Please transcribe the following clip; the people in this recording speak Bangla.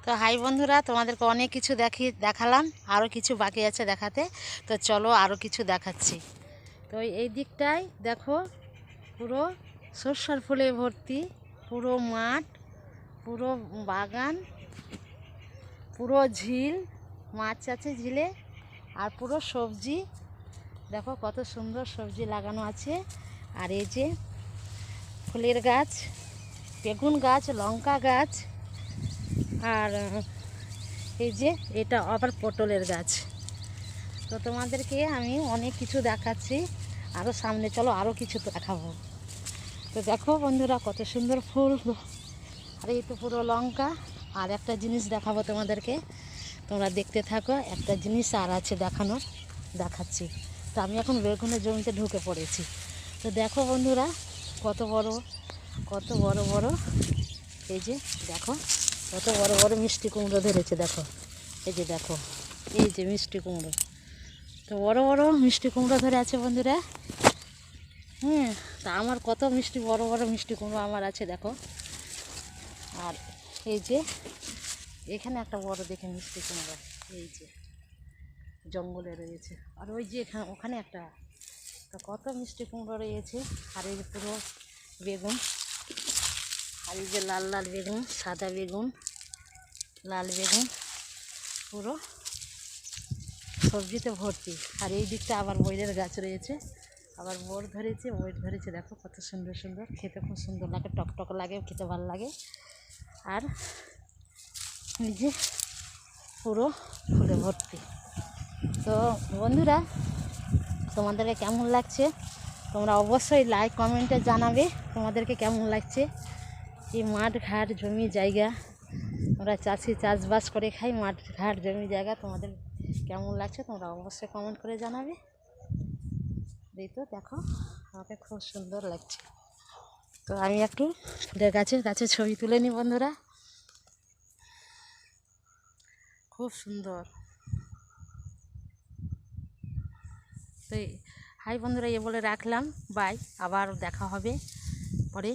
তো হাই বন্ধুরা, তোমাদেরকে অনেক কিছু দেখালাম, আরও কিছু বাকি আছে দেখাতে। তো চলো আরও কিছু দেখাচ্ছি। তো এই দিকটায় দেখো, পুরো সরষের ফুলে ভর্তি, পুরো মাঠ, পুরো বাগান, পুরো ঝিল, মাছ আছে ঝিলে, আর পুরো সবজি। দেখো কত সুন্দর সবজি লাগানো আছে। আর এই যে ফুলের গাছ, বেগুন গাছ, লঙ্কা গাছ, আর এই যে এটা আবার পটলের গাছ। তো তোমাদেরকে আমি অনেক কিছু দেখাচ্ছি, আরও সামনে চলো আরও কিছু দেখাবো। তো দেখো বন্ধুরা কত সুন্দর ফুল। আর এই তো পুরো লঙ্কা। আর একটা জিনিস দেখাবো তোমাদেরকে, তোমরা দেখতে থাকো। একটা জিনিস আর আছে দেখানোর, দেখাচ্ছি। তো আমি এখন বেগুনের জমিতে ঢুকে পড়েছি। তো দেখো বন্ধুরা কত বড় কত বড় বড়, এই যে দেখো কত বড় বড় মিষ্টি কুমড়ো ধরেছে। দেখো এই যে, দেখো এই যে মিষ্টি কুমড়ো। তো বড় বড় মিষ্টি কুমড়ো ধরে আছে বন্ধুরা। তা আমার কত মিষ্টি বড় বড় মিষ্টি কুমড়ো আমার আছে দেখো। আর এই যে এখানে একটা বড় দেখে মিষ্টি কুমড়ো, এই যে জঙ্গলে রয়েছে। আর ওই যে ওখানে একটা, তো কত মিষ্টি কুমড়ো রয়েছে। আর এই যে পুরো বেগুন, আর এই যে লাল লাল বেগুন, সাদা বেগুন, লাল বেগুন, পুরো সবজিতে ভর্তি। আর এই দিকটা আবার বইয়ের গাছ রয়েছে, আবার বোর ধরেছে, বইট ধরেছে। দেখো কত সুন্দর সুন্দর, খেতে খুব সুন্দর লাগে, টকটক লাগে, খেতে ভালো লাগে। আর এই যে পুরো ফুলে ভর্তি। তো বন্ধুরা তোমাদেরকে কেমন লাগছে তোমরা অবশ্যই লাইক কমেন্টে জানাবে তোমাদেরকে কেমন লাগছে। এই মাঠ ঘাট জমি জায়গা, আমরা চাষি চাষবাস করে খাই, মাঠ ঘাট জমি জায়গা, তোমাদের কেমন লাগছে তোমরা অবশ্যই কমেন্ট করে জানাবে। এই তো দেখো আমাকে খুব সুন্দর লাগছে। তো আমি একটু ফুলের গাছে ছবি তুলে নিই বন্ধুরা, খুব সুন্দর। তো হাই বন্ধুরা, বলে রাখলাম, বাই, আবার দেখা হবে পরে।